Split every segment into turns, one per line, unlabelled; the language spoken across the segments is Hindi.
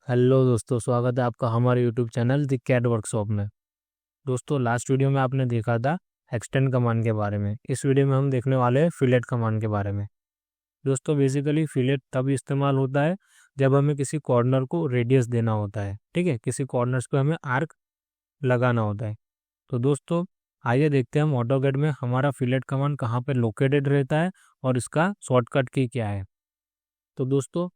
हेलो दोस्तों, स्वागत है आपका हमारे YouTube channel the cat workshop में। दोस्तों, लास्ट वीडियो में आपने देखा था एक्सटेंड कमांड के बारे में। इस वीडियो में हम देखने वाले हैं फिलेट कमांड के बारे में। दोस्तों, बेसिकली फिलेट तब इस्तेमाल होता है जब हमें किसी कॉर्नर को रेडियस देना होता है। ठीक है, किसी कॉर्नर्स पे हमें आर्क लगाना होता है। तो दोस्तों, आइए देखते हैं हम ऑटोकैड में हमारा फिलेट कमांड कहाँ पे लोकेटेड रहता है और इसका शॉर्टकट की क्या है। तो दोस्तों,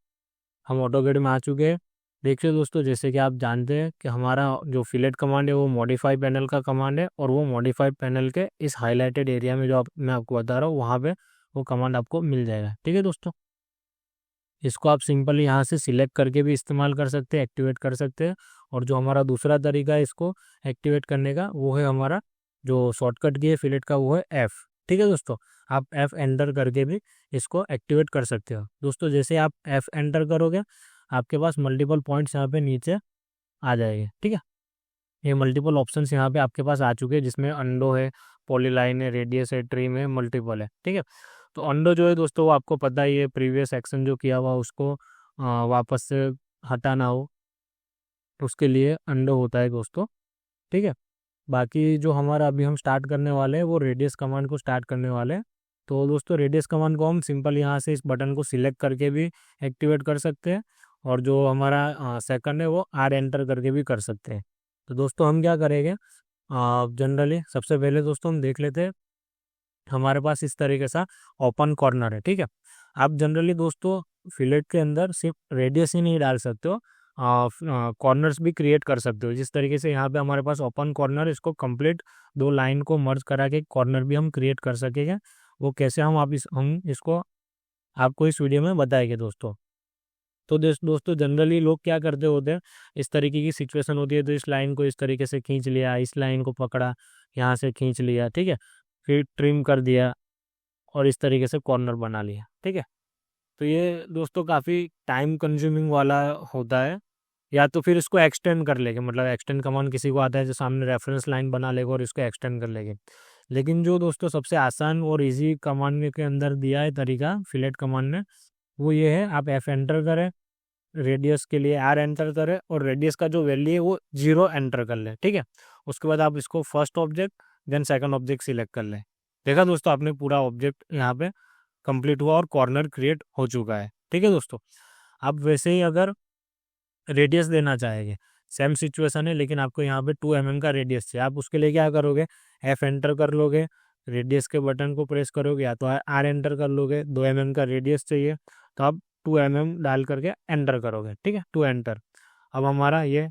हम ऑटोकैड में आ चुके हैं। देखिए दोस्तों, जैसे कि आप जानते हैं कि हमारा जो फिलेट कमांड है वो मॉडिफाई पैनल का कमांड है, और वो मॉडिफाई पैनल के इस हाईलाइटेड एरिया में जो मैं आपको बता रहा हूँ वहाँ पे वो कमांड आपको मिल जाएगा। ठीक है दोस्तों, इसको आप सिंपली यहाँ से सिलेक्ट करके भी इस्तेमाल कर सकते हैं, एक्टिवेट कर सकते हैं। और जो हमारा दूसरा तरीका है इसको एक्टिवेट करने का, वो है हमारा जो शॉर्टकट की है फिलेट का, वो है F। ठीक है दोस्तों, आप F एंटर करके भी इसको एक्टिवेट कर सकते हो। दोस्तों, जैसे आप F एंटर करोगे आपके पास मल्टीपल पॉइंट्स यहाँ पे नीचे आ जाएंगे। ठीक है, ये मल्टीपल ऑप्शंस यहाँ पे आपके पास आ चुके हैं, जिसमें अंडो है, पॉलीलाइन है, रेडियस है, ट्रिम है, मल्टीपल है। ठीक है, तो अंडो जो है दोस्तों वो आपको पता ही है, प्रीवियस एक्शन जो किया हुआ उसको वापस से हटाना हो तो उसके लिए अंडो होता है दोस्तों। ठीक है, बाकी जो हमारा अभी हम स्टार्ट करने वाले हैं वो रेडियस कमांड को स्टार्ट करने वाले हैं। तो दोस्तों, रेडियस कमांड को हम सिंपल यहाँ से इस बटन को सिलेक्ट करके भी एक्टिवेट कर सकते हैं, और जो हमारा सेकंड है वो R एंटर करके भी कर सकते हैं। तो दोस्तों, हम क्या करेंगे, जनरली सबसे पहले दोस्तों हम देख लेते हैं हमारे पास इस तरीके से ओपन कॉर्नर है। ठीक है, आप जनरली दोस्तों फिलेट के अंदर सिर्फ रेडियस ही नहीं डाल सकते हो, कॉर्नर्स भी क्रिएट कर सकते हो। जिस तरीके से यहाँ पे हमारे पास ओपन कॉर्नर, इसको कंप्लीट दो लाइन को मर्ज करा के कॉर्नर भी हम क्रिएट कर सकेंगे। वो कैसे हम इसको आपको इस वीडियो में बताएंगे दोस्तों। तो दोस्तों जनरली लोग क्या करते होते हैं, इस तरीके की सिचुएशन होती है तो इस लाइन को इस तरीके से खींच लिया, इस लाइन को पकड़ा, यहाँ से खींच लिया। ठीक है, फिर ट्रिम कर दिया और इस तरीके से कॉर्नर बना लिया। ठीक है, तो ये दोस्तों काफ़ी टाइम कंज्यूमिंग वाला होता है। या तो फिर इसको एक्सटेंड कर लेंगे, मतलब एक्सटेंड कमांड किसी को आता है जो सामने रेफरेंस लाइन बना लेगा और इसको एक्सटेंड कर लेंगे। लेकिन जो दोस्तों सबसे आसान और इजी कमांड के अंदर दिया है तरीका फिलेट कमांड ने, वो ये है, आप F एंटर करें, रेडियस के लिए R एंटर करें, और रेडियस का जो वैल्यू है वो 0 एंटर कर लें। ठीक है, उसके बाद आप इसको first object then second object select कर लें। देखा दोस्तों, आपने पूरा ऑब्जेक्ट यहाँ पे कंप्लीट हुआ और कॉर्नर क्रिएट हो चुका है। ठीक है दोस्तों, आप वैसे ही अगर रेडियस देना चाहेंगे, सेम सिचुएशन है लेकिन आपको यहाँ पे 2 mm का रेडियस चाहिए, आप उसके लिए क्या करोगे, F एंटर कर लोगे, रेडियस के बटन को प्रेस करोगे, या तो R एंटर कर लोगे। 2 mm का रेडियस चाहिए तो आप 2 mm डाल करके एंटर करोगे। ठीक है, 2 एंटर। अब हमारा ये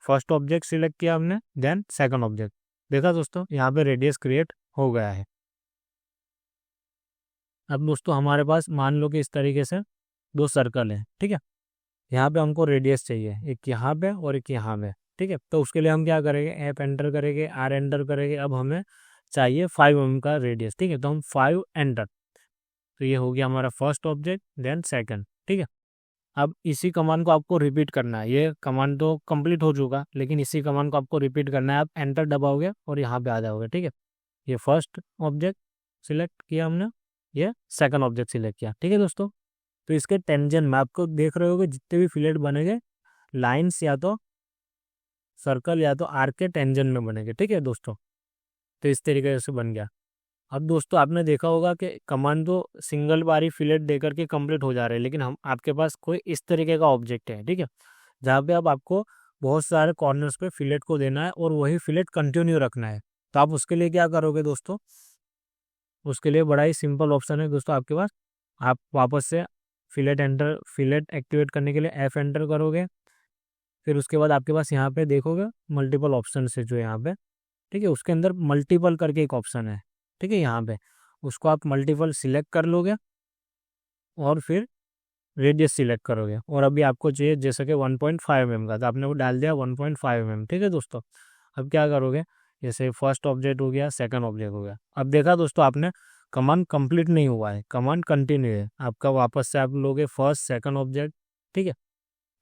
फर्स्ट ऑब्जेक्ट सिलेक्ट किया हमने, देन सेकंड ऑब्जेक्ट। देखा दोस्तों, यहाँ पे रेडियस क्रिएट हो गया है। अब दोस्तों हमारे पास मान लो कि इस तरीके से दो सर्कल हैं। ठीक है, यहाँ पे हमको रेडियस चाहिए, एक यहाँ पे और एक यहाँ पे। ठीक है, तो उसके लिए हम क्या करेंगे, F एंटर करेंगे, R एंटर करेंगे। अब हमें चाहिए 5 mm का रेडियस। ठीक है, तो हम 5 एंटर, तो ये हो गया हमारा फर्स्ट ऑब्जेक्ट देन सेकंड। ठीक है, अब इसी कमांड को आपको रिपीट करना है। ये कमांड तो कंप्लीट हो चुका, लेकिन इसी कमांड को आपको रिपीट करना है। आप एंटर दबाओगे और यहाँ पे आ जाओगे। ठीक है, ये फर्स्ट ऑब्जेक्ट सिलेक्ट किया हमने, ये सेकंड ऑब्जेक्ट सिलेक्ट किया। ठीक है दोस्तों, तो इसके टेंजेंट में आपको देख रहे होगे जितने भी फिलेट बनेंगे, लाइंस या तो सर्कल या तो आर्क के टेंजेंट में बनेंगे। ठीक है दोस्तों, तो इस तरीके से बन गया। अब दोस्तों आपने देखा होगा कि कमांड तो सिंगल बारी फिलेट दे करके कंप्लीट हो जा रहे हैं, लेकिन हम आपके पास कोई इस तरीके का ऑब्जेक्ट है। ठीक है, जहाँ पे अब आपको बहुत सारे कॉर्नर्स पे फिलेट को देना है और वही फिलेट कंटिन्यू रखना है। तो आप उसके लिए क्या करोगे दोस्तों, उसके लिए बड़ा ही सिंपल ऑप्शन है दोस्तों आपके पास। आप वापस से फिलेट एक्टिवेट करने के लिए F एंटर करोगे, फिर उसके बाद आपके पास यहाँ पे देखोगे मल्टीपल ऑप्शन है जो यहाँ पे। ठीक है, उसके अंदर मल्टीपल करके एक ऑप्शन है। ठीक है, यहाँ पे उसको आप मल्टीपल सिलेक्ट कर लोगे और फिर रेडियस सिलेक्ट करोगे, और अभी आपको चाहिए जैसे कि 1.5 mm का, तो आपने वो डाल दिया 1.5 mm। ठीक है दोस्तों, अब क्या करोगे, जैसे फर्स्ट ऑब्जेक्ट हो गया, सेकंड ऑब्जेक्ट हो गया। अब देखा दोस्तों आपने, कमांड कंप्लीट नहीं हुआ है, कमांड कंटिन्यू है आपका। वापस से आप लोगे फर्स्ट सेकंड ऑब्जेक्ट। ठीक है,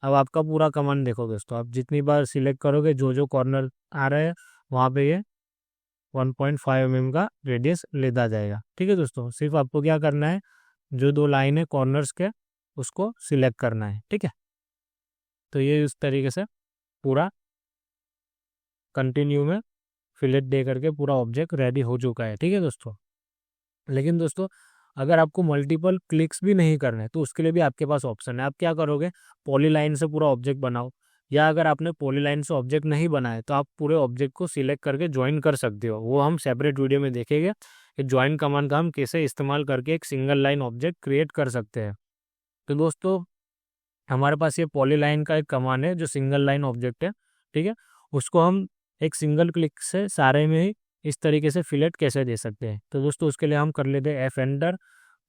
अब आपका पूरा कमांड देखो दोस्तों, आप जितनी बार सिलेक्ट करोगे जो जो कॉर्नर आ रहे हैं वहाँ पे ये 1.5 mm का रेडियस लेता जाएगा। ठीक है दोस्तों, सिर्फ आपको क्या करना है, जो दो लाइन है कॉर्नर्स के उसको सिलेक्ट करना है। ठीक है, तो ये उस तरीके से पूरा कंटिन्यू में फिलेट दे करके पूरा ऑब्जेक्ट रेडी हो चुका है। ठीक है दोस्तों, लेकिन दोस्तों अगर आपको मल्टीपल क्लिक्स भी नहीं करने तो उसके लिए भी आपके पास ऑप्शन है। आप क्या करोगे, पॉलीलाइन से पूरा ऑब्जेक्ट बनाओ, या अगर आपने पॉलीलाइन से ऑब्जेक्ट नहीं बनाया तो आप पूरे ऑब्जेक्ट को सिलेक्ट करके ज्वाइन कर सकते हो। वो हम सेपरेट वीडियो में देखेंगे कि ज्वाइन कमांड का हम कैसे इस्तेमाल करके एक सिंगल लाइन ऑब्जेक्ट क्रिएट कर सकते हैं। तो दोस्तों हमारे पास ये पॉलीलाइन का एक कमांड है जो सिंगल लाइन ऑब्जेक्ट है। ठीक है, उसको हम एक सिंगल क्लिक से सारे में ही इस तरीके से फिलेट कैसे दे सकते हैं। तो दोस्तों उसके लिए हम कर लेते हैं एफ एंटर,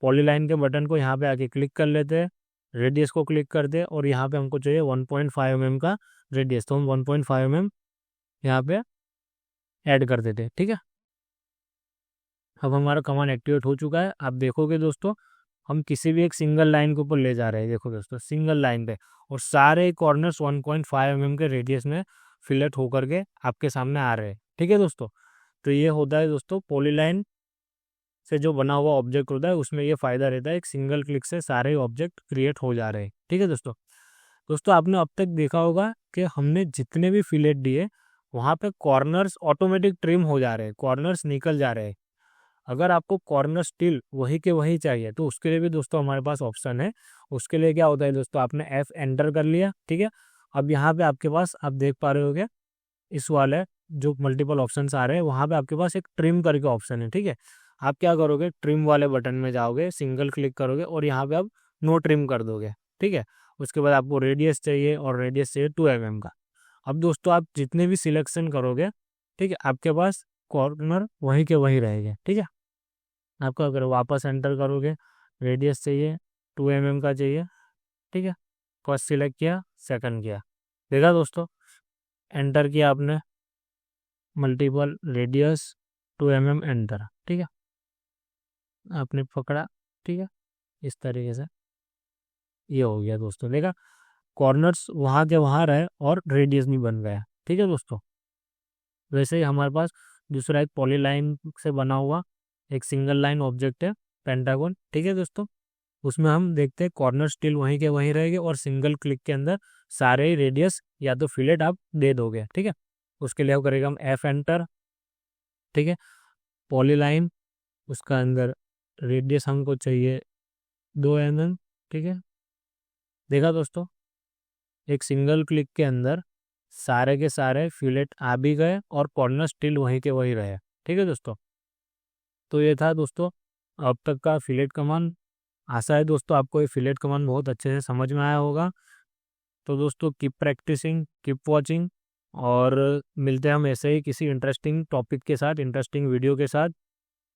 पॉलीलाइन के बटन को यहाँ पे आके क्लिक कर लेते हैं, रेडियस को क्लिक कर दे और यहाँ पे हमको चाहिए 1.5 mm का रेडियस, तो हम 1.5 mm यहाँ पे ऐड कर देते हैं। ठीक है, अब हमारा कमांड एक्टिवेट हो चुका है। आप देखोगे दोस्तों हम किसी भी एक सिंगल लाइन के ऊपर ले जा रहे हैं, देखो दोस्तों सिंगल लाइन पे, और सारे कॉर्नर्स 1.5 mm के रेडियस में फिलेट होकर के आपके सामने आ रहे हैं। ठीक है दोस्तों, तो ये होता है दोस्तों पॉलीलाइन से जो बना हुआ ऑब्जेक्ट होता है उसमें ये फायदा रहता है, एक सिंगल क्लिक से सारे ऑब्जेक्ट क्रिएट हो जा रहे हैं। ठीक है दोस्तों, दोस्तों आपने अब तक देखा होगा कि हमने जितने भी फिलेट दिए वहाँ पे कॉर्नर्स ऑटोमेटिक ट्रिम हो जा रहे हैं, कॉर्नर्स निकल जा रहे हैं। अगर आपको कॉर्नर स्टिल वही के वही चाहिए तो उसके लिए भी दोस्तों हमारे पास ऑप्शन है। उसके लिए क्या होता है दोस्तों, आपने एफ एंटर कर लिया। ठीक है, अब यहाँ पे आपके पास आप देख पा रहे होगे इस वाले जो मल्टीपल ऑप्शन आ रहे हैं वहाँ पे आपके पास एक ट्रिम करके ऑप्शन है। ठीक है, आप क्या करोगे, ट्रिम वाले बटन में जाओगे, सिंगल क्लिक करोगे और यहाँ पे आप नो ट्रिम कर दोगे। ठीक है, उसके बाद आपको रेडियस चाहिए और रेडियस चाहिए 2 mm का। अब दोस्तों आप जितने भी सिलेक्शन करोगे, ठीक है, आपके पास कॉर्नर वहीं के वहीं रहेंगे। ठीक है, आपको अगर वापस एंटर करोगे, रेडियस चाहिए 2 mm का चाहिए। ठीक है, फर्स्ट सिलेक्ट किया, सेकंड किया, देखा दोस्तों, एंटर किया आपने, मल्टीपल रेडियस 2 mm एंटर। ठीक है, आपने पकड़ा। ठीक है, इस तरीके से ये हो गया दोस्तों, देखा कॉर्नर्स वहाँ के वहाँ रहे और रेडियस भी बन गया। ठीक है दोस्तों, वैसे ही हमारे पास दूसरा एक पॉलीलाइन से बना हुआ एक सिंगल लाइन ऑब्जेक्ट है, पेंटागन। ठीक है दोस्तों, उसमें हम देखते हैं कॉर्नर स्टिल वहीं के वहीं रहेंगे और सिंगल क्लिक के अंदर सारे रेडियस या तो फिलेट आप दे दोगे। ठीक है, उसके लिए करेगा हम एफ एंटर। ठीक है, पॉलीलाइन, उसका अंदर रेडियस हमको चाहिए 2 mm। ठीक है, देखा दोस्तों, एक सिंगल क्लिक के अंदर सारे के सारे फिलेट आ भी गए और कॉर्नर स्टिल वहीं के वहीं रहे। ठीक है दोस्तों, तो ये था दोस्तों अब तक का फिलेट कमांड। आशा है दोस्तों आपको ये फिलेट कमांड बहुत अच्छे से समझ में आया होगा। तो दोस्तों कीप प्रैक्टिसिंग, कीप वॉचिंग, और मिलते हैं हम ऐसे ही किसी इंटरेस्टिंग टॉपिक के साथ, इंटरेस्टिंग वीडियो के साथ।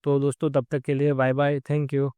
तो दोस्तों तब तक के लिए बाय बाय, थैंक यू।